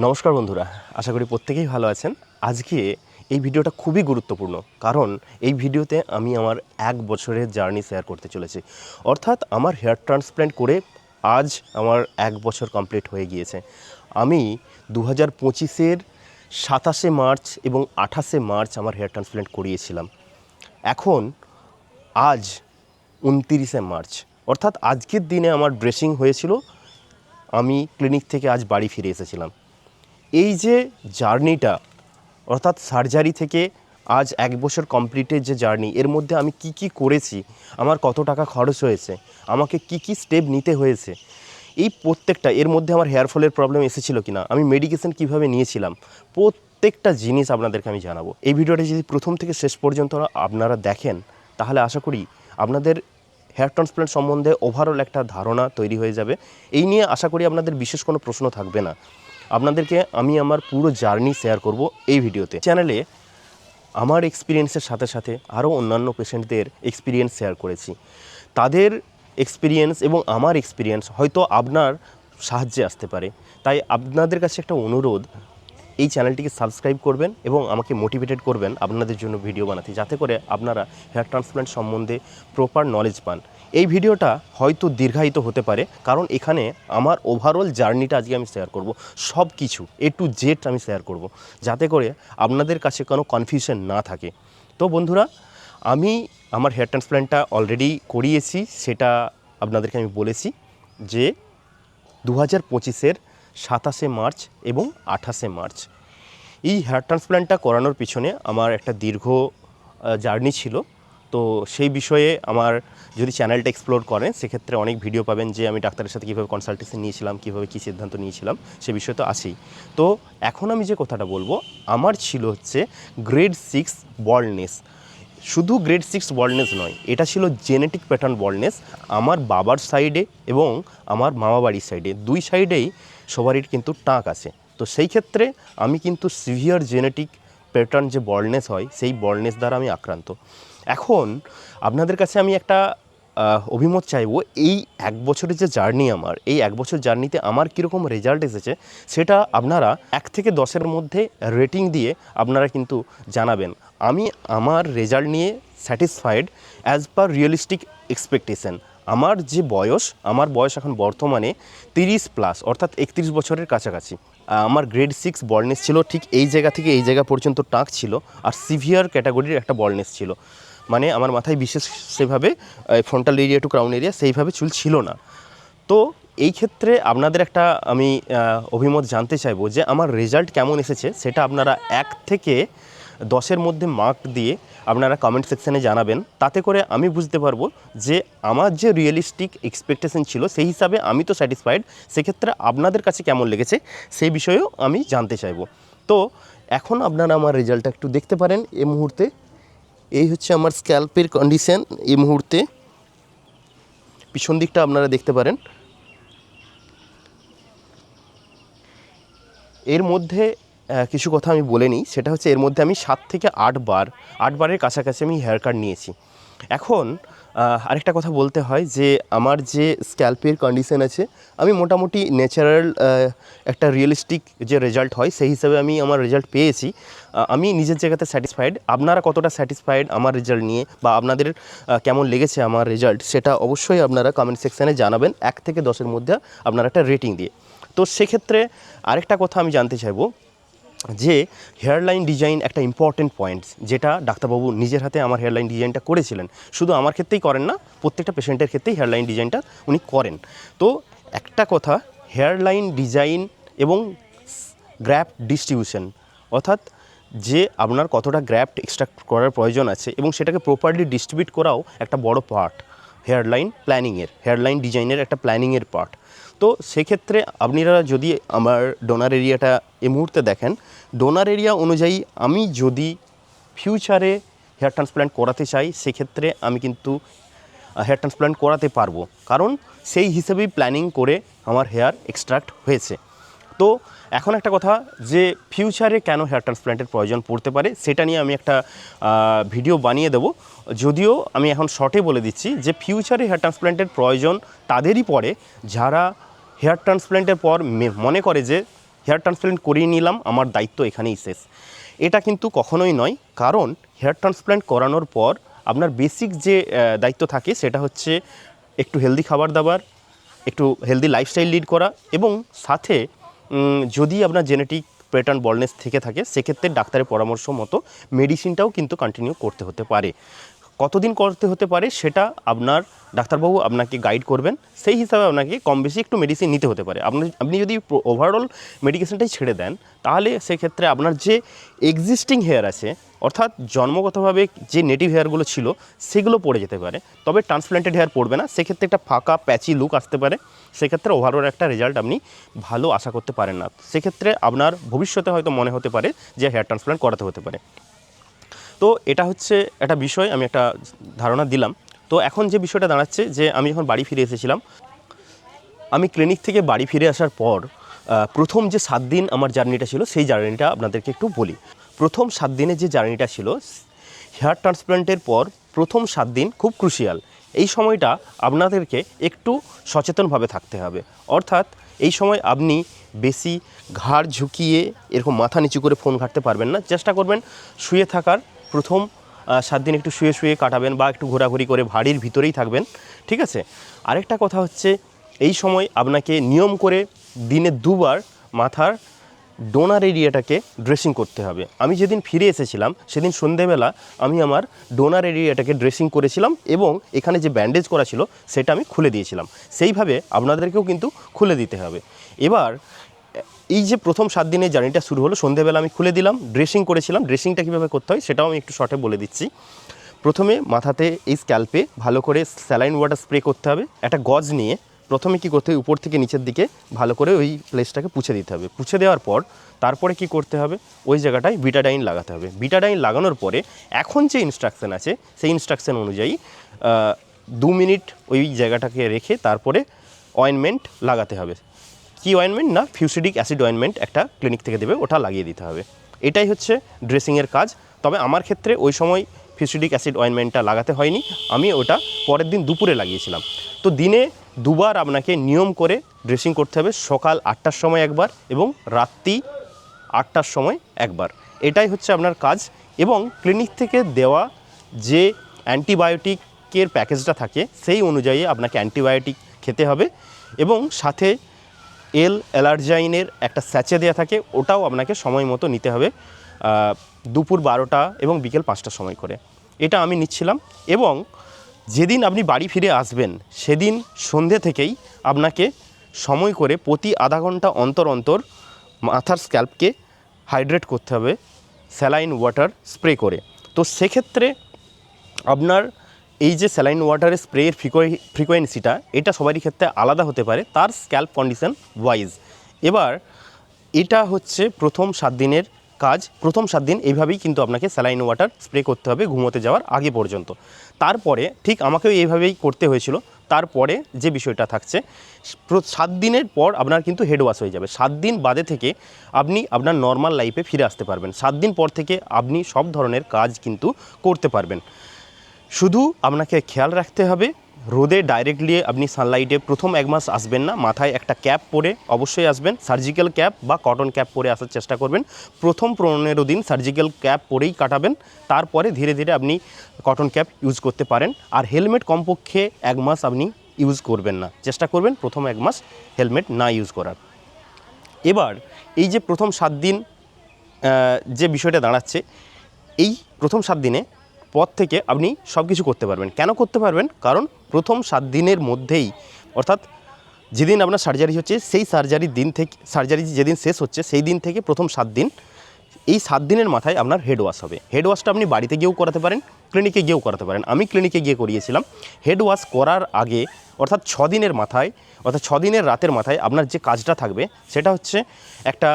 নমস্কার বন্ধুরা, আশা করি প্রত্যেকেই ভালো আছেন। আজকে এই ভিডিওটা খুবই গুরুত্বপূর্ণ, কারণ এই ভিডিওতে আমি আমার 1 বছরের জার্নি শেয়ার করতে চলেছি। অর্থাৎ আমার হেয়ার ট্রান্সপ্ল্যান্ট করে আজ আমার 1 বছর কমপ্লিট হয়ে গিয়েছে। আমি 2025-এর 27শে মার্চ এবং 28শে মার্চ আমার হেয়ার ট্রান্সপ্ল্যান্ট করিয়েছিলাম। এখন আজ 29শে মার্চ, অর্থাৎ আজকের দিনে আমার ড্রেসিং হয়েছিল। আমি ক্লিনিক থেকে আজ বাড়ি ফিরে এসেছিলাম। এই যে জার্নিটা, অর্থাৎ সার্জারি থেকে আজ 1 বছর কমপ্লিটের যে জার্নি, এর মধ্যে আমি কি কি করেছি, আমার কত টাকা খরচ হয়েছে, আমাকে কি কি স্টেপ নিতে হয়েছে, এই প্রত্যেকটা, এর মধ্যে আমার হেয়ার ফলের প্রবলেম এসেছিলো কিনা, আমি মেডিকেশন কিভাবে নিয়েছিলাম, প্রত্যেকটা জিনিস আপনাদেরকে আমি জানাবো। এই ভিডিওটা যদি প্রথম থেকে শেষ পর্যন্ত আপনারা দেখেন, তাহলে আশা করি আপনাদের হেয়ার ট্রান্সপ্ল্যান্ট সম্বন্ধে ওভারঅল একটা ধারণা তৈরি হয়ে যাবে। এই নিয়ে আশা করি আপনাদের বিশেষ কোনো প্রশ্ন থাকবে না। আপনাদেরকে আমি আমার পুরো জার্নি শেয়ার করব এই ভিডিওতে। চ্যানেলে আমার এক্সপিরিয়েন্সের সাথে সাথে আরও অন্যান্য পেশেন্টদের এক্সপিরিয়েন্স শেয়ার করেছি। তাদের এক্সপিরিয়েন্স এবং আমার এক্সপিরিয়েন্স হয়তো আপনার সাহায্যে আসতে পারে। তাই আপনাদের কাছে একটা অনুরোধ, এই চ্যানেলটিকে সাবস্ক্রাইব করবেন এবং আমাকে মোটিভেটেড করবেন আপনাদের জন্য ভিডিও বানাতে, যাতে করে আপনারা হেয়ার ট্রান্সপ্ল্যান্ট সম্বন্ধে প্রপার নলেজ পান। এই ভিডিওটা হয়তো দীর্ঘায়িত হতে পারে, কারণ এখানে আমার ওভারঅল জার্নিটা আজকে আমি শেয়ার করব, সব কিছু A to Z আমি শেয়ার করব, যাতে করে আপনাদের কাছে কোনো কনফিউশন না থাকে। তো বন্ধুরা, আমি আমার হেয়ার ট্রান্সপ্ল্যান্টটা অলরেডি করিয়েছি, সেটা আপনাদেরকে আমি বলেছি যে 2025-এর 27শে মার্চ এবং 28শে মার্চ। এই হেয়ার ট্রান্সপ্ল্যান্টটা করানোর পিছনে আমার একটা দীর্ঘ জার্নি ছিল। তো সেই বিষয়ে আমার যদি চ্যানেলটা এক্সপ্লোর করেন, সেক্ষেত্রে অনেক ভিডিও পাবেন যে আমি ডাক্তারের সাথে কীভাবে কনসালটেশন নিয়েছিলাম, কীভাবে কী সিদ্ধান্ত নিয়েছিলাম, সে বিষয় তো আছেই। তো এখন আমি যে কথাটা বলবো, আমার ছিল হচ্ছে গ্রেড 6 বল্ডনেস। শুধু গ্রেড 6 বল্ডনেস নয়, এটা ছিল জেনেটিক প্যাটার্ন বল্ডনেস। আমার বাবার সাইডে এবং আমার মামা বাড়ির সাইডে, দুই সাইডেই সবারই কিন্তু টাক আছে। তো সেই ক্ষেত্রে আমি কিন্তু সিভিয়ার জেনেটিক প্যাটার্ন যে বল্ডনেস হয়, সেই বল্ডনেস দ্বারা আমি আক্রান্ত। এখন আপনাদের কাছে আমি একটা অভিমত চাইবো, এই 1 বছরের যে জার্নি, আমার এই 1 বছর জার্নিতে আমার কীরকম রেজাল্ট এসেছে, সেটা আপনারা 1 থেকে 10-এর মধ্যে রেটিং দিয়ে আপনারা কিন্তু জানাবেন। আমি আমার রেজাল্ট নিয়ে satisfied as per realistic expectation. আমার যে বয়স, আমার বয়স এখন বর্তমানে 30+, অর্থাৎ 31 বছরের কাছাকাছি। আমার গ্রেড 6 বল্ডনেস ছিল, ঠিক এই জায়গা থেকে এই জায়গা পর্যন্ত টাক ছিল, আর সিভিয়ার ক্যাটাগরির একটা বল্ডনেস ছিল। মানে আমার মাথায় বিশেষ সেভাবে frontal area to crown area সেইভাবে চুল ছিল না। তো এই ক্ষেত্রে আপনাদের একটা আমি অভিমত জানতে চাইবো যে আমার রেজাল্ট কেমন এসেছে, সেটা আপনারা 1 থেকে 10-এর মধ্যে মার্ক দিয়ে আপনারা কমেন্ট সেকশানে জানাবেন। তাতে করে আমি বুঝতে পারবো যে আমার যে রিয়েলিস্টিক এক্সপেকটেশন ছিল, সেই হিসাবে আমি তো স্যাটিসফাইড। সেক্ষেত্রে আপনাদের কাছে কেমন লেগেছে সেই বিষয়েও আমি জানতে চাইবো। তো এখন আপনারা আমার রেজাল্টটা একটু দেখতে পারেন। এই মুহূর্তে এই হচ্ছে আমার স্ক্যাল্পের কন্ডিশন। এই মুহূর্তে পিছন দিকটা আপনারা দেখতে পারেন। এর মধ্যে কিছু কথা আমি বলে নিই, সেটা হচ্ছে এর মধ্যে আমি 7 থেকে 8 বারের কাছাকাছি আমি হেয়ার কাট নিয়েছি। এখন আরেকটা কথা বলতে হয় যে আমার যে স্ক্যাল্পের কন্ডিশন আছে, আমি মোটামুটি ন্যাচারাল একটা রিয়েলিস্টিক যে রেজাল্ট হয়, সেই হিসাবে আমি আমার রেজাল্ট পেয়েছি। আমি নিজের জায়গাতে স্যাটিসফাইড। আপনারা কতটা স্যাটিসফাইড আমার রেজাল্ট নিয়ে, বা আপনাদের কেমন লেগেছে আমার রেজাল্ট, সেটা অবশ্যই আপনারা কমেন্ট সেকশানে জানাবেন 1 থেকে 10-এর মধ্যে আপনারা একটা রেটিং দিয়ে। তো সেক্ষেত্রে আরেকটা কথা আমি জানতে চাইবো যে হেয়ারলাইন ডিজাইন একটা ইম্পর্টেন্ট পয়েন্ট, যেটা ডাক্তারবাবু নিজের হাতে আমার হেয়ারলাইন ডিজাইনটা করেছিলেন। শুধু আমার ক্ষেত্রেই করেন না, প্রত্যেকটা পেশেন্টের ক্ষেত্রেই হেয়ারলাইন ডিজাইনটা উনি করেন। তো একটা কথা, হেয়ারলাইন ডিজাইন এবং গ্র্যাফট ডিস্ট্রিবিউশন, অর্থাৎ যে আপনার কতটা গ্র্যাফট এক্সট্রাক্ট করার প্রয়োজন আছে এবং সেটাকে প্রপারলি ডিস্ট্রিবিউট করাও একটা বড় পার্ট হেয়ারলাইন প্ল্যানিংয়ের, হেয়ারলাইন ডিজাইনের একটা প্ল্যানিংয়ের পার্ট। তো সেক্ষেত্রে আপনারা যদি আমার ডোনার এরিয়াটা এই মুহূর্তে দেখেন, ডোনার এরিয়া অনুযায়ী আমি যদি ফিউচারে হেয়ার ট্রান্সপ্ল্যান্ট করাতে চাই, সেক্ষেত্রে আমি কিন্তু হেয়ার ট্রান্সপ্ল্যান্ট করাতে পারবো, কারণ সেই হিসেবেই প্ল্যানিং করে আমার হেয়ার এক্সট্রাক্ট হয়েছে। তো এখন একটা কথা, যে ফিউচারে কেন হেয়ার ট্রান্সপ্ল্যান্টের প্রয়োজন পড়তে পারে, সেটা নিয়ে আমি একটা ভিডিও বানিয়ে দেবো। যদিও আমি এখন শর্টে বলে দিচ্ছি যে ফিউচারে হেয়ার ট্রান্সপ্ল্যান্টের প্রয়োজন তাদেরই পড়ে যারা হেয়ার ট্রান্সপ্ল্যান্টের পর মনে করে যে হেয়ার ট্রান্সপ্ল্যান্ট করিয়ে নিলাম, আমার দায়িত্ব এখানেই শেষ। এটা কিন্তু কখনোই নয়, কারণ হেয়ার ট্রান্সপ্ল্যান্ট করানোর পর আপনার বেসিক যে দায়িত্ব থাকে সেটা হচ্ছে একটু হেলদি খাবার দাবার, একটু হেলদি লাইফস্টাইল লিড করা, এবং সাথে যদি আপনার জেনেটিক প্যাটার্ন বলনেস থেকে থাকে সেক্ষেত্রে ডাক্তারের পরামর্শ মতো মেডিসিনটাও কিন্তু কন্টিনিউ করতে হতে পারে। কতদিন করতে হতে পারে সেটা আপনার ডাক্তারবাবু আপনাকে গাইড করবেন, সেই হিসাবে আপনাকে কম বেশি একটু মেডিসিন নিতে হতে পারে। আপনি যদি ওভারঅল মেডিকেশনটাই ছেড়ে দেন তাহলে সেক্ষেত্রে আপনার যে এক্সিস্টিং হেয়ার আছে, অর্থাৎ জন্মগতভাবে যে নেটিভ হেয়ারগুলো ছিল সেগুলো পড়ে যেতে পারে, তবে ট্রান্সপ্ল্যান্টেড হেয়ার পড়বে না। সেক্ষেত্রে একটা ফাঁকা প্যাচি লুক আসতে পারে, সেক্ষেত্রে ওভারঅল একটা রেজাল্ট আপনি ভালো আশা করতে পারেন না। সেক্ষেত্রে আপনার ভবিষ্যতে হয়তো মনে হতে পারে যে হেয়ার ট্রান্সপ্ল্যান্ট করাতে হতে পারে। তো এটা হচ্ছে একটা বিষয়, আমি একটা ধারণা দিলাম। তো এখন যে বিষয়টা দাঁড়াচ্ছে যে আমি যখন বাড়ি ফিরে এসেছিলাম, আমি ক্লিনিক থেকে বাড়ি ফিরে আসার পর প্রথম যে 7 দিন আমার জার্নিটা ছিল সেই জার্নিটা আপনাদেরকে একটু বলি। প্রথম 7 দিনের যে জার্নিটা ছিল হেয়ার ট্রান্সপ্ল্যান্টের পর, প্রথম 7 দিন খুব ক্রুশিয়াল। এই সময়টা আপনাদেরকে একটু সচেতনভাবে থাকতে হবে, অর্থাৎ এই সময় আপনি বেশি ঘাড় ঝুঁকিয়ে এরকম মাথা নিচু করে ফোন ঘাঁটতে পারবেন না। চেষ্টা করবেন শুয়ে থাকার, প্রথম 7 দিন একটু শুয়ে শুয়ে কাটাবেন বা একটু ঘোরাঘুরি করে বাড়ির ভিতরেই থাকবেন, ঠিক আছে। আরেকটা কথা হচ্ছে এই সময় আপনাকে নিয়ম করে দিনে 2 বার মাথার ডোনার এরিয়াটাকে ড্রেসিং করতে হবে। আমি যেদিন ফিরে এসেছিলাম সেদিন সন্ধেবেলা আমি আমার ডোনার এরিয়াটাকে ড্রেসিং করেছিলাম এবং এখানে যে ব্যান্ডেজ করা ছিল সেটা আমি খুলে দিয়েছিলাম। সেইভাবে আপনাদেরকেও কিন্তু খুলে দিতে হবে। এবার এই যে প্রথম 7 দিনের জার্নিটা শুরু হলো, সন্ধেবেলা আমি খুলে দিলাম, ড্রেসিং করেছিলাম। ড্রেসিংটা কীভাবে করতে হয় সেটাও আমি একটু শর্টে বলে দিচ্ছি। প্রথমে মাথাতে এই স্ক্যাল্পে ভালো করে স্যালাইন ওয়াটার স্প্রে করতে হবে। একটা গজ নিয়ে প্রথমে কী করতে হবে, উপর থেকে নিচের দিকে ভালো করে ওই প্লেসটাকে পুছে দিতে হবে। পুছে দেওয়ার পর তারপরে কি করতে হবে, ওই জায়গাটায় বিটাডাইন লাগাতে হবে। বিটাডাইন লাগানোর পরে এখন যে ইনস্ট্রাকশান আছে সেই ইনস্ট্রাকশান অনুযায়ী 2 মিনিট ওই জায়গাটাকে রেখে তারপরে অয়েনমেন্ট লাগাতে হবে। কি অয়েনমেন্ট না, ফিউসিডিক অ্যাসিড অয়েনমেন্ট একটা ক্লিনিক থেকে দেবে, ওটা লাগিয়ে দিতে হবে। এটাই হচ্ছে ড্রেসিংয়ের কাজ। তবে আমার ক্ষেত্রে ওই সময় ফিউসিডিক অ্যাসিড অয়েনমেন্টটা লাগাতে হয়নি, আমি ওটা পরের দিন দুপুরে লাগিয়েছিলাম। তো দিনে 2 বার আপনাকে নিয়ম করে ড্রেসিং করতে হবে, সকাল 8টার সময় একবার এবং রাত্রি 8টার সময় একবার। এটাই হচ্ছে আপনার কাজ। এবং ক্লিনিক থেকে দেওয়া যে অ্যান্টিবায়োটিকের প্যাকেজটা থাকে সেই অনুযায়ী আপনাকে অ্যান্টিবায়োটিক খেতে হবে, এবং সাথে অ্যালার্জাইনের একটা স্যাচে দেওয়া থাকে, ওটাও আপনাকে সময় মতো নিতে হবে, দুপুর 12টা এবং বিকেল 5টার সময় করে। এটা আমি নিচ্ছিলাম। এবং যেদিন আপনি বাড়ি ফিরে আসবেন সেদিন সন্ধে থেকেই আপনাকে সময় করে প্রতি আধা ঘন্টা অন্তর অন্তর মাথার স্ক্যাল্পকে হাইড্রেট করতে হবে স্যালাইন ওয়াটার স্প্রে করে। তো সেক্ষেত্রে আপনার এই যে স্যালাইন ওয়াটারের স্প্রের ফ্রিকোয়েন্সিটা এটা সবারই ক্ষেত্রে আলাদা হতে পারে তার স্ক্যাল্প কন্ডিশন ওয়াইজ। এবার এটা হচ্ছে প্রথম 7 দিনের কাজ। প্রথম 7 দিন এইভাবেই কিন্তু আপনাকে স্যালাইন ওয়াটার স্প্রে করতে হবে ঘুমোতে যাওয়ার আগে পর্যন্ত। তারপরে ঠিক আমাকেও এইভাবেই করতে হয়েছিল। তারপরে যে বিষয়টা থাকছে 7 দিনের পর আপনার কিন্তু হেড ওয়াশ হয়ে যাবে। 7 দিন বাদে থেকে আপনি আপনার নর্মাল লাইফে ফিরে আসতে পারবেন। 7 দিন পর থেকে আপনি সব ধরনের কাজ কিন্তু করতে পারবেন। শুধু আপনাকে খেয়াল রাখতে হবে রোদে ডাইরেক্টলি আপনি সানলাইটে প্রথম 1 মাস আসবেন না। মাথায় একটা ক্যাপ পরে অবশ্যই আসবেন, সার্জিক্যাল ক্যাপ বা কটন ক্যাপ পরে আসার চেষ্টা করবেন। প্রথম 15 দিন সার্জিক্যাল ক্যাপ পরেই কাটাবেন, তারপরে ধীরে ধীরে আপনি কটন ক্যাপ ইউজ করতে পারেন। আর হেলমেট কমপক্ষে 1 মাস আপনি ইউজ করবেন না, চেষ্টা করবেন প্রথম 1 মাস হেলমেট না ইউজ করার। এবার এই যে প্রথম 7 দিন যে বিষয়টা দাঁড়াচ্ছে, এই প্রথম 7 দিনে পর থেকে আপনি সব কিছু করতে পারবেন। কেন করতে পারবেন? কারণ প্রথম 7 দিনের মধ্যেই, অর্থাৎ যেদিন আপনার সার্জারি হচ্ছে সেই সার্জারির দিন থেকে, সার্জারি যেদিন শেষ হচ্ছে সেই দিন থেকে প্রথম 7 দিন, এই 7 দিনের মাথায় আপনার হেড ওয়াশ হবে। হেড ওয়াশটা আপনি বাড়িতে গিয়েও করাতে পারেন, ক্লিনিকে গিয়েও করাতে পারেন। আমি ক্লিনিকে গিয়ে করিয়েছিলাম। হেড ওয়াশ করার আগে অর্থাৎ 6 দিনের মাথায়, অর্থাৎ 6 দিনের রাতের মাথায় আপনার যে কাজটা থাকবে সেটা হচ্ছে একটা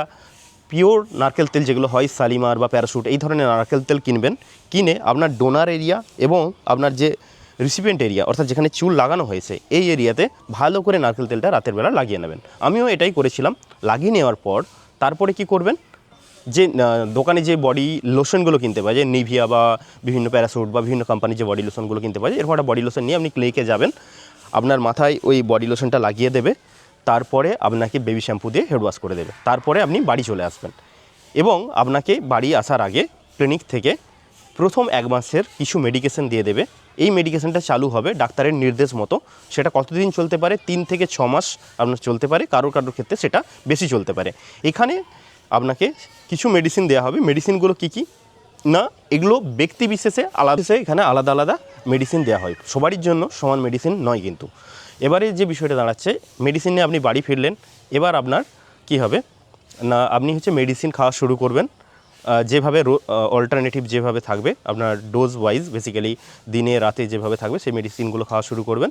পিওর নারকেল তেল, যেগুলো হয় শালিমার বা প্যারাশুট, এই ধরনের নারকেল তেল কিনবেন। কিনে আপনার ডোনার এরিয়া এবং আপনার যে রিসিপিয়েন্ট এরিয়া অর্থাৎ যেখানে চুল লাগানো হয়েছে এই এরিয়াতে ভালো করে নারকেল তেলটা রাতের বেলা লাগিয়ে নেবেন। আমিও এটাই করেছিলাম। লাগিয়ে নেওয়ার পর তারপরে কি করবেন, যে দোকানে যে বডি লোশনগুলো কিনতে পাওয়া যায়, নিভিয়া বা বিভিন্ন প্যারাশুট বা বিভিন্ন কোম্পানির যে বডি লোশনগুলো কিনতে পাওয়া যায়, এরপর একটা বডি লোশন নিয়ে আপনি ক্লিনিকে যাবেন। আপনার মাথায় ওই বডি লোশনটা লাগিয়ে দেবে। তারপরে আপনাকে বেবি শ্যাম্পু দিয়ে হেড ওয়াশ করে দেবে, তারপরে আপনি বাড়ি চলে আসবেন। এবং আপনাকে বাড়ি আসার আগে ক্লিনিক থেকে প্রথম 1 মাসের কিছু মেডিকেশন দিয়ে দেবে। এই মেডিকেশনটা চালু হবে ডাক্তারের নির্দেশ মতো। সেটা কতদিন চলতে পারে? 3 থেকে 6 মাস আপনার চলতে পারে, কারোর ক্ষেত্রে সেটা বেশি চলতে পারে। এখানে আপনাকে কিছু মেডিসিন দেওয়া হবে। মেডিসিনগুলো কী কী না, এগুলো ব্যক্তি বিশেষে আলাদা, এখানে আলাদা আলাদা মেডিসিন দেওয়া হয়, সবারই জন্য সমান মেডিসিন নয় কিন্তু। এবারে যে বিষয়টা দাঁড়াচ্ছে, মেডিসিন নিয়ে আপনি বাড়ি ফিরলেন, এবার আপনার কি হবে না, আপনি মেডিসিন খাওয়া শুরু করবেন যেভাবে অল্টারনেটিভ যেভাবে থাকবে আপনার ডোজ ওয়াইজ, বেসিক্যালি দিনে রাতে যেভাবে থাকবে সেই মেডিসিনগুলো খাওয়া শুরু করবেন।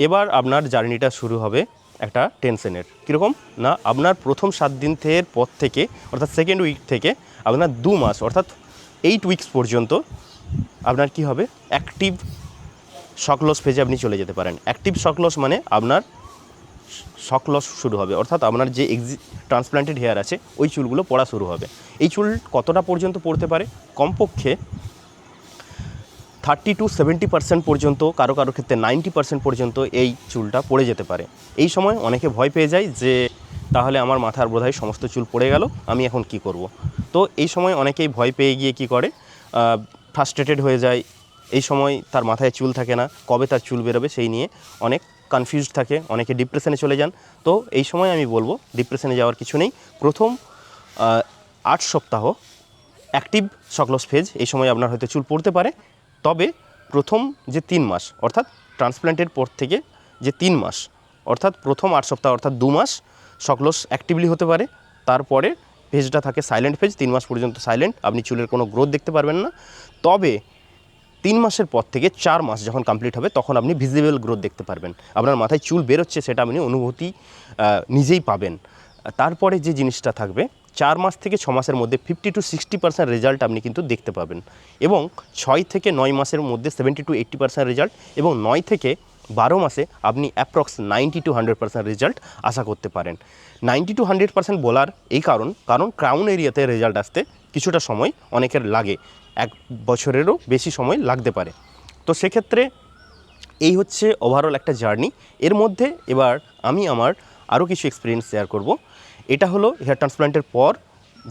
এবার আপনার জার্নিটা শুরু হবে একটা টেনশনের। কীরকম না, আপনার প্রথম 7 দিন পর থেকে অর্থাৎ সেকেন্ড উইক থেকে আপনার 2 মাস অর্থাৎ 8 উইকস পর্যন্ত আপনার কি হবে, অ্যাক্টিভ শক লস ফেজে আপনি চলে যেতে পারেন। অ্যাক্টিভ শক লস মানে আপনার শক লস শুরু হবে, অর্থাৎ আপনার যে ট্রান্সপ্লান্টেড হেয়ার আছে ওই চুলগুলো পড়া শুরু হবে। এই চুল কতটা পর্যন্ত পড়তে পারে? কমপক্ষে 30 to 70% পর্যন্ত, কারো ক্ষেত্রে 90% পর্যন্ত এই চুলটা পড়ে যেতে পারে। এই সময় অনেকে ভয় পেয়ে যায় যে তাহলে আমার মাথার বোধহয় সমস্ত চুল পড়ে গেল, আমি এখন কি করব। তো এই সময় অনেকেই ভয় পেয়ে গিয়ে কি করে, ফ্রাস্ট্রেটেড হয়ে যায়। এই সময় তার মাথায় চুল থাকে না, কবে তার চুল বেরোবে সেই নিয়ে অনেক কনফিউজড থাকে, অনেকে ডিপ্রেশনে চলে যান। তো এই সময় আমি বলবো ডিপ্রেশনে যাওয়ার কিছু নেই। প্রথম 8 সপ্তাহ অ্যাক্টিভ শক লস ফেজ, এই সময় আপনার হয়তো চুল পড়তে পারে। তবে প্রথম যে 3 মাস অর্থাৎ ট্রান্সপ্ল্যান্টের পর থেকে যে 3 মাস অর্থাৎ প্রথম 8 সপ্তাহ অর্থাৎ 2 মাস শক লস অ্যাক্টিভলি হতে পারে। তারপরে ফেজটা থাকে সাইলেন্ট ফেজ, 3 মাস পর্যন্ত সাইলেন্ট, আপনি চুলের কোনো গ্রোথ দেখতে পারবেন না। তবে 3 মাসের পর থেকে 4 মাস যখন কমপ্লিট হবে তখন আপনি ভিজিবল গ্রোথ দেখতে পারবেন, আপনার মাথায় চুল বেরোচ্ছে সেটা আপনি অনুভূতি নিজেই পাবেন। তারপরে যে জিনিসটা থাকবে, 4 মাস থেকে 6 মাসের মধ্যে 50 to 60% রেজাল্ট আপনি কিন্তু দেখতে পাবেন, এবং 6 থেকে 9 মাসের মধ্যে 70 to 80% রেজাল্ট, এবং 9 থেকে 12 মাসে আপনি অ্যাপ্রক্স 90 to 100% রেজাল্ট আশা করতে পারেন। 90 to 100% বলার এই কারণ ক্রাউন এরিয়াতে রেজাল্ট আসতে কিছুটা সময় অনেকের লাগে, 1 বছরেরও বেশি সময় লাগতে পারে। তো সেক্ষেত্রে এই হচ্ছে ওভারঅল একটা জার্নি। এর মধ্যে এবার আমি আমার আরও কিছু এক্সপিরিয়েন্স শেয়ার করব। এটা হলো হেয়ার ট্রান্সপ্লান্টের পর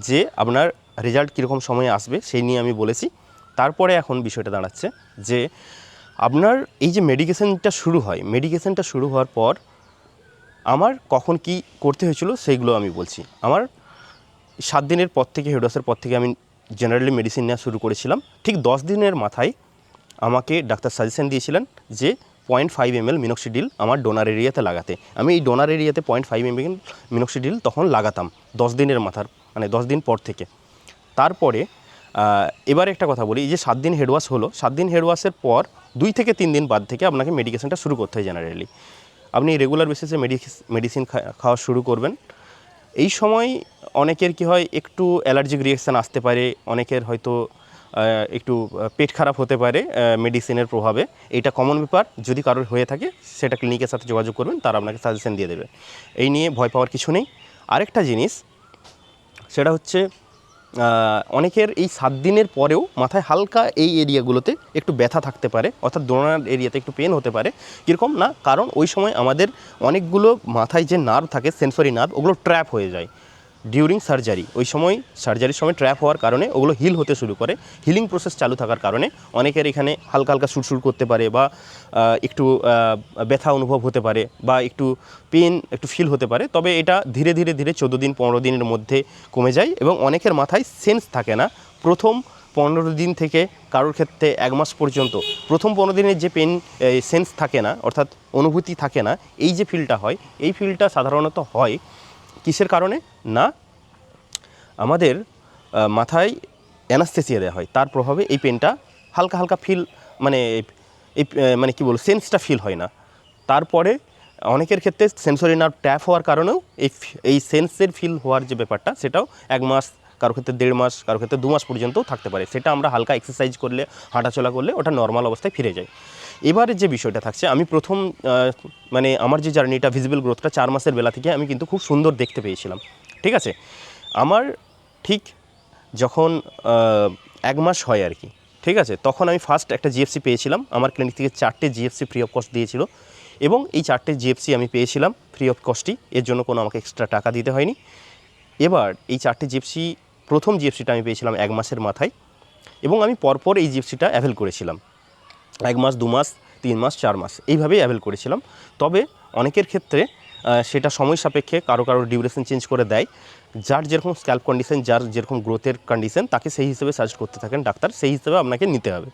যে আপনার রেজাল্ট কীরকম সময়ে আসবে সেই নিয়ে আমি বলেছি। তারপরে এখন বিষয়টা দাঁড়াচ্ছে যে আপনার এই যে মেডিকেশনটা শুরু হওয়ার পর আমার কখন কি করতে হয়েছিল সেইগুলো আমি বলছি। আমার 7 দিনের পর থেকে, হেড ওয়াশের পর থেকে আমি জেনারেলি মেডিসিন নেওয়া শুরু করেছিলাম। ঠিক 10 দিনের মাথায় আমাকে ডাক্তার সাজেশন দিয়েছিলেন যে 0.5 ml মিনক্সিডিল আমার ডোনার এরিয়াতে লাগাতে। আমি এই ডোনার এরিয়াতে 0.5 ml মিনক্সিডিল তখন লাগাতাম 10 দিনের মাথার, মানে 10 দিন পর থেকে। তারপরে এবারে একটা কথা বলি, এই যে 7 দিন হেড ওয়াশ হলো, 7 দিন হেড ওয়াশের পর 2 থেকে 3 দিন বাদ থেকে আপনাকে মেডিকেশনটা শুরু করতে হয়। জেনারেলি আপনি রেগুলার বেসিসে মেডিসিন খাওয়া শুরু করবেন। এই সময় অনেকের কি হয়, একটু অ্যালার্জিক রিয়াকশান আসতে পারে, অনেকের হয়তো একটু পেট খারাপ হতে পারে মেডিসিনের প্রভাবে। এটা কমন ব্যাপার, যদি কারোর হয়ে থাকে সেটা ক্লিনিকের সাথে যোগাযোগ করবেন, তারা আপনাকে সাজেশন দিয়ে দেবে। এই নিয়ে ভয় পাওয়ার কিছু নেই। আরেকটা জিনিস সেটা হচ্ছে অনেকের এই 7 দিনের পরেও মাথায় হালকা এই এরিয়াগুলোতে একটু ব্যথা থাকতে পারে, অর্থাৎ ডোনার এরিয়াতে একটু পেন হতে পারে। কীরকম না, কারণ ওই সময় আমাদের অনেকগুলো মাথায় যে নার্ভ থাকে, সেন্সরি নার্ভ, ওগুলো ট্র্যাপ হয়ে যায় ডিউরিং সার্জারি। ওই সময় সার্জারির সময় ট্র্যাপ হওয়ার কারণে ওগুলো হিল হতে শুরু করে। হিলিং প্রসেস চালু থাকার কারণে অনেকের এখানে হালকা হালকা সুরসুর করতে পারে, বা একটু ব্যথা অনুভব হতে পারে, বা একটু পেন একটু ফিল হতে পারে। তবে এটা ধীরে ধীরে 14 দিন 15 দিনের মধ্যে কমে যায়, এবং অনেকের মাথায় সেন্স থাকে না প্রথম 15 দিন থেকে, কারোর ক্ষেত্রে 1 মাস পর্যন্ত। প্রথম 15 দিনের যে পেন সেন্স থাকে না, অর্থাৎ অনুভূতি থাকে না, এই যে ফিলটা হয়, এই ফিলটা সাধারণত হয় কিসের কারণে না, আমাদের মাথায় অ্যানাস্থেসিয়া দেওয়া হয়, তার প্রভাবে এই পেনটা হালকা হালকা ফিল, মানে এই মানে কী বলবো, সেন্সটা ফিল হয় না। তারপরে অনেকের ক্ষেত্রে সেন্সরি নার্ভ ট্যাপ হওয়ার কারণেও এই সেন্সের ফিল হওয়ার যে ব্যাপারটা, সেটাও 1 মাস, কারোর ক্ষেত্রে 1.5 মাস, কারোর ক্ষেত্রে 2 মাস পর্যন্তও থাকতে পারে। সেটা আমরা হালকা এক্সারসাইজ করলে, হাঁটাচলা করলে ওটা নর্মাল অবস্থায় ফিরে যায়। এবারে যে বিষয়টা থাকছে, আমি প্রথম মানে আমার যে জার্নিটা, ভিজিবল গ্রোথটা 4 মাসের বেলা থেকে আমি কিন্তু খুব সুন্দর দেখতে পেয়েছিলাম। ঠিক আছে, আমার ঠিক যখন 1 মাস হয় আর কি, ঠিক আছে, তখন আমি ফার্স্ট একটা জিএফসি পেয়েছিলাম। আমার ক্লিনিক থেকে 4টে জিএফসি ফ্রি অফ কস্ট দিয়েছিল। এবং এই 4টে জিএফসি আমি পেয়েছিলাম ফ্রি অফ কস্টই, এর জন্য কোনো আমাকে এক্সট্রা টাকা দিতে হয়নি। এবার এই 4টে জিএফসি, প্রথম জিএফসিটা আমি পেয়েছিলাম 1 মাসের মাথায়, এবং আমি পরপর এই জিএফসিটা অ্যাভেল করেছিলাম 1 মাস, 2 মাস, 3 মাস, 4 মাস এইভাবেই অ্যাভেল করেছিলাম। তবে অনেকের ক্ষেত্রে সেটা সময় সাপেক্ষে কারো ডিউরেশন চেঞ্জ করে দেয়। যার যেরকম স্ক্যাল্প কন্ডিশন, যার যেরকম গ্রোথের কন্ডিশন, তাকে সেই হিসেবে সাজেস্ট করতে থাকেন ডাক্তার, সেই হিসেবে আপনাকে নিতে হবে।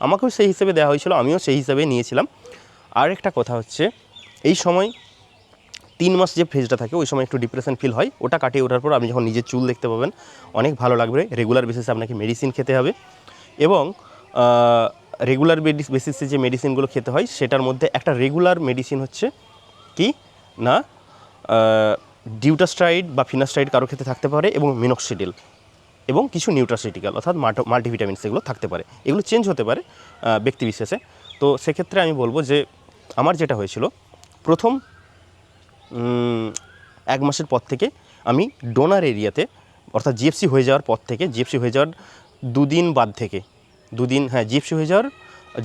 আমাকেও সেই হিসেবে দেওয়া হয়েছিল, আমিও সেই হিসেবে নিয়েছিলাম। আর একটা কথা হচ্ছে, এই সময় 3 মাস যে ফেজটা থাকে ওই সময় একটু ডিপ্রেশন ফিল হয়, ওটা কাটিয়ে ওঠার পর আপনি যখন নিজের চুল দেখতে পাবেন অনেক ভালো লাগবে। রেগুলার বেসিসে আপনাকে মেডিসিন খেতে হবে, এবং রেগুলার বেসিসে যে মেডিসিনগুলো খেতে হয় সেটার মধ্যে একটা রেগুলার মেডিসিন হচ্ছে কি না, ডিউটাস্ট্রাইড বা ফিনাস্ট্রাইড কারো ক্ষেত্রে থাকতে পারে, এবং মিনক্সিডিল, এবং কিছু নিউট্রাসিউটিক্যাল অর্থাৎ মাল্টিভিটামিনস এগুলো থাকতে পারে। এগুলো চেঞ্জ হতে পারে ব্যক্তিবিশেষে। তো সেক্ষেত্রে আমি বলবো যে আমার যেটা হয়েছিল, প্রথম 1 মাসের পর থেকে আমি ডোনার এরিয়াতে, অর্থাৎ জিএফসি হয়ে যাওয়ার পর থেকে, জিএফসি হয়ে যাওয়ার 2 দিন বাদ থেকে, 2 দিন, হ্যাঁ, জিএফসি হয়ে যাওয়ার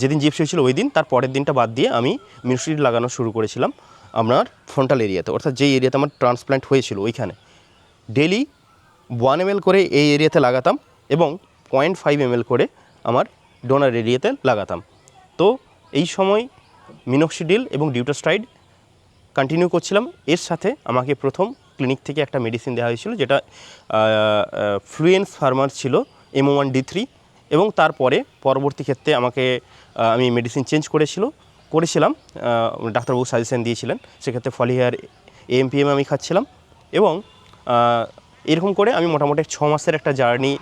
যেদিন জিএফসি হয়েছিল ওই দিন, তার পরের দিনটা বাদ দিয়ে আমি মিউসিড লাগানো শুরু করেছিলাম আপনার ফ্রন্টাল এরিয়াতে, অর্থাৎ যেই এরিয়াতে আমার ট্রান্সপ্ল্যান্ট হয়েছিল ওইখানে। ডেলি 1 ml করে এই এরিয়াতে লাগাতাম, এবং 0.5 ml করে আমার ডোনার এরিয়াতে লাগাতাম। তো এই সময় মিনক্সিডিল এবং ডিউটাস্ট্রাইড কন্টিনিউ করছিলাম। এর সাথে আমাকে প্রথম ক্লিনিক থেকে একটা মেডিসিন দেওয়া হয়েছিল, যেটা ফ্লুয়েন্স ফার্মার ছিল, MO1D3, এবং তারপরে পরবর্তী ক্ষেত্রে আমি মেডিসিন চেঞ্জ করেছিলাম, ডাক্তারবাবু সাজেশন দিয়েছিলেন, সেক্ষেত্রে ফলিহার AMPM আমি খাচ্ছিলাম। এবং এরকম করে আমি মোটামুটি 6 মাসের একটা জার্নি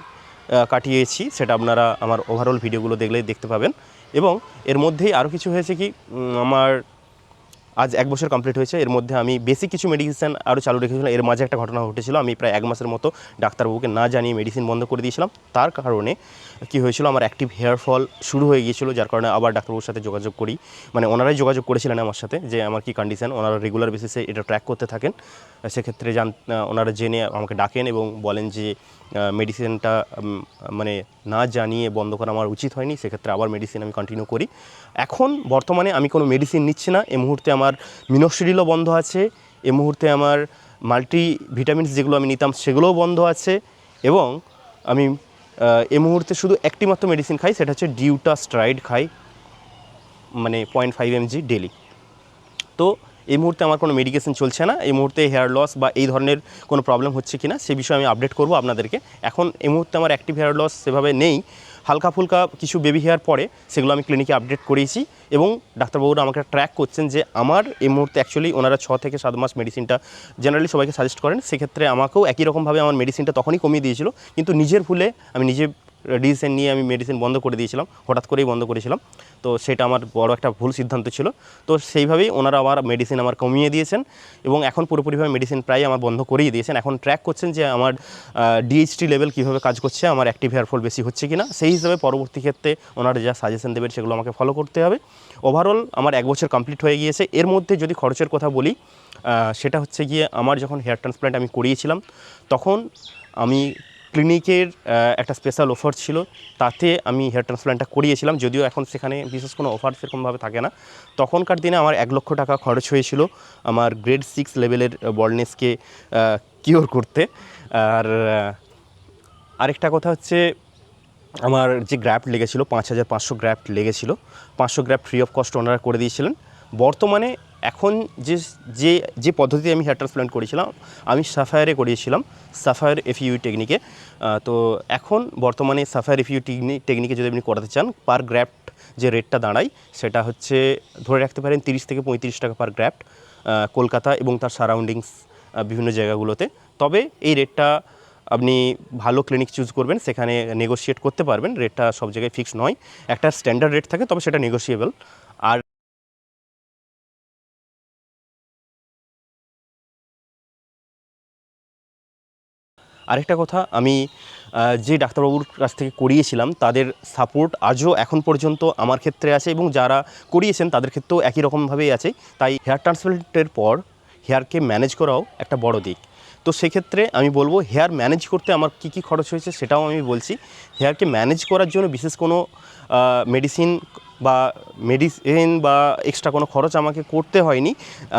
কাটিয়েছি, সেটা আপনারা আমার ওভারঅল ভিডিওগুলো দেখলেই দেখতে পাবেন। এবং এর মধ্যেই আরও কিছু হয়েছে কি, আমার আজ 1 বছর কমপ্লিট হয়েছে, এর মধ্যে আমি বেসিক কিছু মেডিসিন আরও চালু রেখেছিলাম। এর মাঝে একটা ঘটনা ঘটেছিল, আমি প্রায় 1 মাসের মতো ডাক্তারবাবুকে না জানিয়ে মেডিসিন বন্ধ করে দিয়েছিলাম। তার কারণে কি হয়েছিল, আমার অ্যাক্টিভ হেয়ার ফল শুরু হয়ে গিয়েছিল, যার কারণে আবার ডাক্তারবাবুর সাথে যোগাযোগ করি, মানে ওনারাই যোগাযোগ করেছিলেন আমার সাথে যে আমার কী কন্ডিশন, ওনারা রেগুলার বেসিসে এটা ট্র্যাক করতে থাকেন। সেক্ষেত্রে ওনারা জেনে আমাকে ডাকেন এবং বলেন যে মেডিসিনটা মানে না জানিয়ে বন্ধ করা আমার উচিত হয়নি, সেক্ষেত্রে আবার মেডিসিন আমি কন্টিনিউ করি। এখন বর্তমানে আমি কোনো মেডিসিন নিচ্ছি না, এই মুহূর্তে আমার মিনক্সিডিলও বন্ধ আছে, এই মুহূর্তে আমার মাল্টিভিটামিনস যেগুলো আমি নিতাম সেগুলোও বন্ধ আছে, এবং আমি এই মুহূর্তে শুধু একটি মাত্র মেডিসিন খাই, সেটা হচ্ছে ডিউটাস্ট্রাইড খাই, মানে 0.5 mg ডেলি। তো এই মুহূর্তে আমার কোনো মেডিকেশন চলছে না, এই মুহূর্তে হেয়ার লস বা এই ধরনের কোনো প্রবলেম হচ্ছে কি না সে বিষয়ে আমি আপডেট করব আপনাদেরকে। এখন এই মুহূর্তে আমার অ্যাক্টিভ হেয়ার লস সেভাবে নেই, হালকা ফুলকা কিছু বেবি হেয়ার পরে, সেগুলো আমি ক্লিনিকে আপডেট করিয়েছি, এবং ডাক্তারবাবুরা আমাকে ট্র্যাক করছেন যে আমার এই মুহূর্তে অ্যাকচুয়ালি ওনারা 6 থেকে 7 মাস মেডিসিনটা জেনারেলি সবাইকে সাজেস্ট করেন, সেক্ষেত্রে আমাকেও একই রকমভাবে আমার মেডিসিনটা তখনই কমিয়ে দিয়েছিল, কিন্তু নিজের ভুলে আমি নিজে ডিসিশন নিয়ে আমি মেডিসিন বন্ধ করে দিয়েছিলাম, হঠাৎ করেই বন্ধ করেছিলাম। তো সেটা আমার বড় একটা ভুল সিদ্ধান্ত ছিল। তো সেইভাবেই ওনারা আবার মেডিসিন আমার কমিয়ে দিয়েছেন, এবং এখন পুরোপুরিভাবে মেডিসিন প্রায় আমার বন্ধ করেই দিয়েছেন। এখন ট্র্যাক করছেন যে আমার DHT লেভেল কীভাবে কাজ করছে, আমার অ্যাক্টিভ হেয়ার ফল বেশি হচ্ছে কি না, সেই হিসাবে পরবর্তী ক্ষেত্রে ওনারা যা সাজেশন দেবেন সেগুলো আমাকে ফলো করতে হবে। ওভারঅল আমার 1 বছর কমপ্লিট হয়ে গিয়েছে। এর মধ্যে যদি খরচের কথা বলি, সেটা হচ্ছে গিয়ে আমার যখন হেয়ার ট্রান্সপ্ল্যান্ট আমি করিয়েছিলাম, তখন আমি ক্লিনিকের একটা স্পেশাল অফার ছিল, তাতে আমি হেয়ার ট্রান্সপ্ল্যান্টটা করিয়েছিলাম, যদিও এখন সেখানে বিশেষ কোনো অফার সেরকমভাবে থাকে না। তখনকার দিনে আমার 1 লক্ষ টাকা খরচ হয়েছিল আমার গ্রেড 6 লেভেলের বল্ডনেসকে কিওর করতে। আর আরেকটা কথা হচ্ছে, আমার যে গ্রাফট লেগেছিল 5500 গ্রাফট লেগেছিল, 500 গ্রাফট ফ্রি অফ কস্ট ওনারা করে দিয়েছিলেন। বর্তমানে এখন যে পদ্ধতিতে আমি হেয়ার ট্রান্সপ্ল্যান্ট করেছিলাম, আমি সাফায়ারে করিয়েছিলাম, সাফায়ার FUE টেকনিকে। তো এখন বর্তমানে সাফায়ার FUE টেকনিকে যদি আপনি করাতে চান, পার গ্রাফট যে রেটটা দাঁড়ায় সেটা হচ্ছে ধরে রাখতে পারেন 30 থেকে 35 টাকা পার গ্রাফট, কলকাতা এবং তার সারাউন্ডিংস বিভিন্ন জায়গাগুলোতে। তবে এই রেটটা আপনি ভালো ক্লিনিক চুজ করবেন, সেখানে নেগোশিয়েট করতে পারবেন, রেটটা সব জায়গায় ফিক্স নয়, একটা স্ট্যান্ডার্ড রেট থাকে, তবে সেটা নেগোশিয়েবল। আর আরেকটা কথা, আমি যে ডাক্তারবাবুর কাছ থেকে করিয়েছিলাম তাদের সাপোর্ট আজও এখন পর্যন্ত আমার ক্ষেত্রে আছে, এবং যারা করিয়েছেন তাদের ক্ষেত্রেও একই রকমভাবেই আছে। তাই হেয়ার ট্রান্সপ্ল্যান্টের পর হেয়ারকে ম্যানেজ করাও একটা বড় দিক। তো সেক্ষেত্রে আমি বলবো হেয়ার ম্যানেজ করতে আমার কী খরচ হয়েছে সেটাও আমি বলছি। হেয়ারকে ম্যানেজ করার জন্য বিশেষ কোনো মেডিসিন বা এক্সট্রা কোনো খরচ আমাকে করতে হয়নি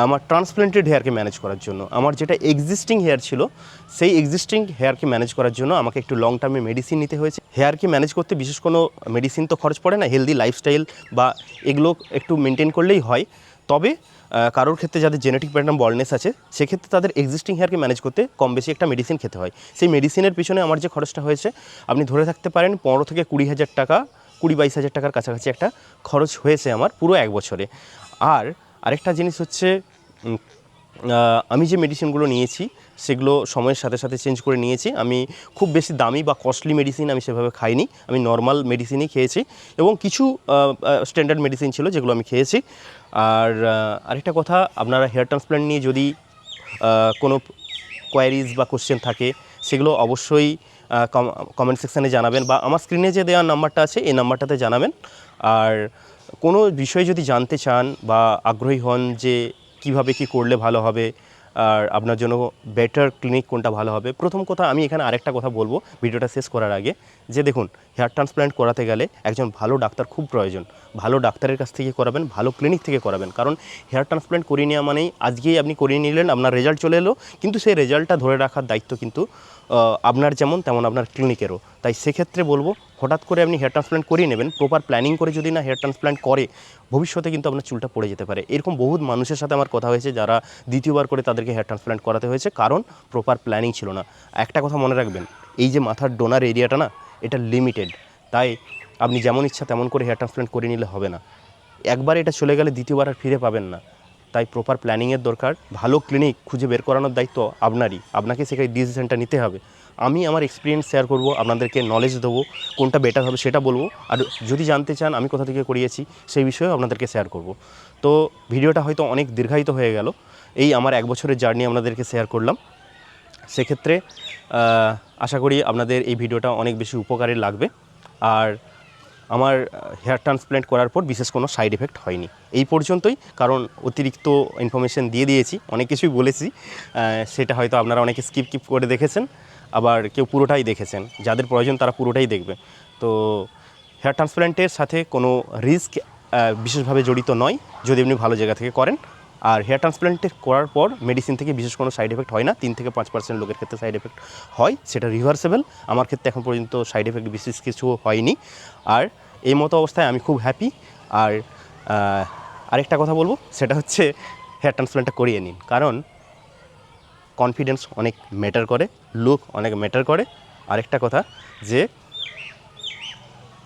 আমার ট্রান্সপ্ল্যান্টেড হেয়ারকে ম্যানেজ করার জন্য। আমার যেটা এক্সিস্টিং হেয়ার ছিল সেই এক্সিস্টিং হেয়ারকে ম্যানেজ করার জন্য আমাকে একটু লং টার্মে মেডিসিন নিতে হয়েছে। হেয়ারকে ম্যানেজ করতে বিশেষ কোনো মেডিসিন তো খরচ পড়ে না, হেলদি লাইফস্টাইল বা এগুলো একটু মেনটেন করলেই হয়। তবে কারোর ক্ষেত্রে যাদের জেনেটিক প্যাটার্ন বলনেস আছে সেক্ষেত্রে তাদের এক্সিস্টিং হেয়ারকে ম্যানেজ করতে কম বেশি একটা মেডিসিন খেতে হয়। সেই মেডিসিনের পিছনে আমার যে খরচটা হয়েছে আপনি ধরে থাকতে পারেন 15 থেকে 20,000 টাকা, 20-22 হাজার টাকার কাছাকাছি একটা খরচ হয়েছে আমার পুরো 1 বছরে। আর আরেকটা জিনিস হচ্ছে আমি যে মেডিসিনগুলো নিয়েছি সেগুলো সময়ের সাথে সাথে চেঞ্জ করে নিয়েছি। আমি খুব বেশি দামি বা কস্টলি মেডিসিন আমি সেভাবে খাইনি, আমি নর্মাল মেডিসিনই খেয়েছি এবং কিছু স্ট্যান্ডার্ড মেডিসিন ছিল যেগুলো আমি খেয়েছি। আর আরেকটা কথা, আপনারা হেয়ার ট্রান্সপ্ল্যান্ট নিয়ে যদি কোনো কোয়ারিজ বা কোশ্চেন থাকে সেগুলো অবশ্যই কমেন্ট সেকশানে জানাবেন বা আমার স্ক্রিনে যে দেওয়ার নাম্বারটা আছে এই নাম্বারটাতে জানাবেন। আর কোনো বিষয়ে যদি জানতে চান বা আগ্রহী হন যে কিভাবে কি করলে ভালো হবে আর আপনার জন্য বেটার ক্লিনিক কোনটা ভালো হবে, প্রথম কথা আমি এখানে আরেকটা কথা বলবো ভিডিওটা শেষ করার আগে, যে দেখুন হেয়ার ট্রান্সপ্ল্যান্ট করাতে গেলে একজন ভালো ডাক্তার খুব প্রয়োজন। ভালো ডাক্তারের কাছ থেকে করাবেন, ভালো ক্লিনিক থেকে করাবেন। কারণ হেয়ার ট্রান্সপ্ল্যান্ট করিয়ে নেওয়া মানেই আজকেই আপনি করিয়ে নিলেন, আপনার রেজাল্ট চলে এলো, কিন্তু সেই রেজাল্টটা ধরে রাখার দায়িত্ব কিন্তু আপনার যেমন তেমন আপনার ক্লিনিকেরও। তাই সেক্ষেত্রে বলবো হঠাৎ করে আপনি হেয়ার ট্রান্সপ্ল্যান্ট করিয়ে নেবেন, প্রপার প্ল্যানিং করে যদি না হেয়ার ট্রান্সপ্ল্যান্ট করে ভবিষ্যতে কিন্তু আপনার চুলটা পড়ে যেতে পারে। এরকম বহুত মানুষের সাথে আমার কথা হয়েছে যারা দ্বিতীয়বার করে তাদেরকে হেয়ার ট্রান্সপ্ল্যান্ট করাতে হয়েছে, কারণ প্রপার প্ল্যানিং ছিল না। একটা কথা মনে রাখবেন, এই যে মাথার ডোনার এরিয়াটা না, এটা লিমিটেড। তাই আপনি যেমন ইচ্ছা তেমন করে হেয়ার ট্রান্সপ্ল্যান্ট করে নিলে হবে না। একবার এটা চলে গেলে দ্বিতীয়বার আর ফিরে পাবেন না। তাই প্রপার প্ল্যানিংয়ের দরকার। ভালো ক্লিনিক খুঁজে বের করানোর দায়িত্ব আপনারই, আপনাকে সেখানে ডিসিশনটা নিতে হবে। আমি আমার এক্সপিরিয়েন্স শেয়ার করব, আপনাদেরকে নলেজ দেবো, কোনটা বেটার হবে সেটা বলবো। আর যদি জানতে চান আমি কোথা থেকে করিয়েছি সেই বিষয়েও আপনাদেরকে শেয়ার করব। তো ভিডিওটা হয়তো অনেক দীর্ঘায়িত হয়ে গেল, এই আমার 1 বছরের জার্নি আপনাদেরকে শেয়ার করলাম। সেক্ষেত্রে আশা করি আপনাদের এই ভিডিওটা অনেক বেশি উপকারে লাগবে। আর আমার হেয়ার ট্রান্সপ্ল্যান্ট করার পর বিশেষ কোনো সাইড এফেক্ট হয়নি এই পর্যন্তই। কারণ অতিরিক্ত ইনফরমেশন দিয়ে দিয়েছি, অনেক কিছুই বলেছি, সেটা হয়তো আপনারা অনেকে স্কিপ করে দেখেছেন, আবার কেউ পুরোটাই দেখেছেন। যাদের প্রয়োজন তারা পুরোটাই দেখবে। তো হেয়ার ট্রান্সপ্ল্যান্টের সাথে কোনো রিস্ক বিশেষভাবে জড়িত নয় যদি আপনি ভালো জায়গা থেকে করেন। আর হেয়ার ট্রান্সপ্ল্যান্ট করার পর মেডিসিন থেকে বিশেষ কোনো সাইড এফেক্ট হয় না, 3 থেকে 5% লোকের ক্ষেত্রে সাইড এফেক্ট হয়, সেটা রিভার্সেবল। আমার ক্ষেত্রে এখন পর্যন্ত সাইড এফেক্ট বিশেষ কিছু হয়নি। আর এই মতো অবস্থায় আমি খুব হ্যাপি। আর আরেকটা কথা বলবো সেটা হচ্ছে হেয়ার ট্রান্সপ্ল্যান্টটা করিয়ে নিন, কারণ কনফিডেন্স অনেক ম্যাটার করে, লুক অনেক ম্যাটার করে। আরেকটা কথা যে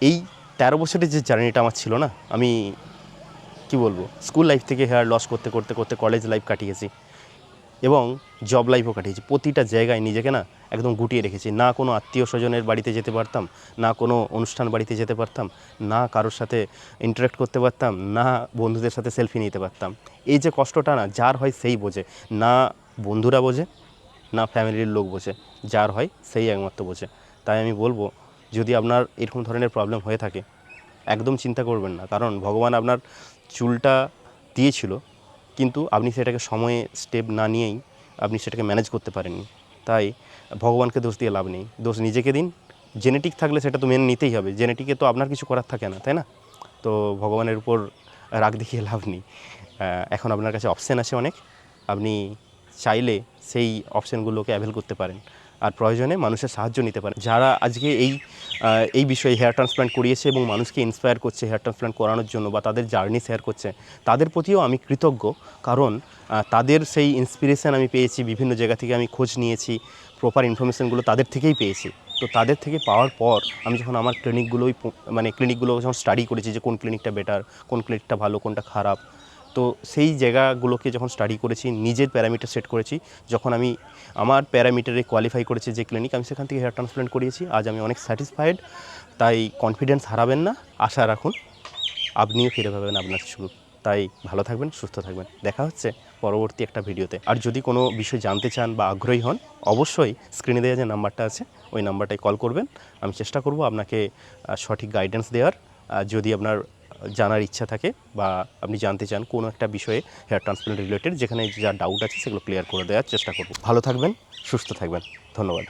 এই 13 বছরের যে জার্নিটা আমার ছিল না, আমি কি বলবো, স্কুল লাইফ থেকে হেয়ার লস করতে করতে করতে কলেজ লাইফ কাটিয়েছি এবং জব লাইফও কাটিয়েছি। প্রতিটা জায়গায় নিজেকে না একদম গুটিয়ে রেখেছি। না কোনো আত্মীয় স্বজনের বাড়িতে যেতে পারতাম, না কোনো অনুষ্ঠান বাড়িতে যেতে পারতাম, না কারোর সাথে ইন্টারাক্ট করতে পারতাম, না বন্ধুদের সাথে সেলফি নিতে পারতাম। এই যে কষ্টটা না যার হয় সেই বোঝে, না বন্ধুরা বোঝে, না ফ্যামিলির লোক বোঝে, যার হয় সেই একমাত্র বোঝে। তাই আমি বলবো যদি আপনার এরকম ধরনের প্রবলেম হয়ে থাকে একদম চিন্তা করবেন না, কারণ ভগবান আপনার চুলটা দিয়েছিল, কিন্তু আপনি সেটাকে সময়ে স্টেপ না নিয়েই আপনি সেটাকে ম্যানেজ করতে পারেননি। তাই ভগবানকে দোষ দিয়ে লাভ নেই, দোষ নিজেকে দিন। জেনেটিক থাকলে সেটা তো মেনে নিতেই হবে, জেনেটিকে তো আপনার কিছু করার থাকে না, তাই না? তো ভগবানের উপর রাগ দেখিয়ে লাভ নেই। এখন আপনার কাছে অপশান আছে অনেক, আপনি চাইলে সেই অপশানগুলোকে অ্যাভেল করতে পারেন আর প্রয়োজনে মানুষের সাহায্য নিতে পারেন। যারা আজকে এই বিষয়ে হেয়ার ট্রান্সপ্ল্যান্ট করিয়েছে এবং মানুষকে ইন্সপায়ার করছে হেয়ার ট্রান্সপ্ল্যান্ট করানোর জন্য বা তাদের জার্নি শেয়ার করছে, তাদের প্রতিও আমি কৃতজ্ঞ। কারণ তাদের সেই ইন্সপিরেশান আমি পেয়েছি, বিভিন্ন জায়গা থেকে আমি খোঁজ নিয়েছি, প্রপার ইনফরমেশানগুলো তাদের থেকেই পেয়েছি। তো তাদের থেকে পাওয়ার পর আমি যখন আমার ক্লিনিকগুলো যখন স্টাডি করেছি যে কোন ক্লিনিকটা বেটার, কোন ক্লিনিকটা ভালো, কোনটা খারাপ, তো সেই জায়গাগুলোকে যখন স্টাডি করেছি, নিজের প্যারামিটার সেট করেছি, যখন আমি আমার প্যারামিটারে কোয়ালিফাই করেছি যে ক্লিনিক, আমি সেখান থেকে হেয়ার ট্রান্সপ্ল্যান্ট করিয়েছি। আজ আমি অনেক স্যাটিসফাইড। তাই কনফিডেন্স হারাবেন না, আশা রাখুন আপনিও ফিরে পাবেন আপনার চুল। তাই ভালো থাকবেন, সুস্থ থাকবেন। দেখা হচ্ছে পরবর্তী একটা ভিডিওতে। আর যদি কোনো বিষয় জানতে চান বা আগ্রহী হন অবশ্যই স্ক্রিনে দেওয়া যে নাম্বারটা আছে ওই নাম্বারটায় কল করবেন। আমি চেষ্টা করব আপনাকে সঠিক গাইডেন্স দেওয়ার। যদি আপনার জানার ইচ্ছা থাকে বা আপনি জানতে চান কোনো একটা বিষয়ে হেয়ার ট্রান্সপ্লান্ট রিলেটেড, যেখানে যা ডাউট আছে সেগুলো ক্লিয়ার করে দেওয়ার চেষ্টা করব। ভালো থাকবেন, সুস্থ থাকবেন, ধন্যবাদ।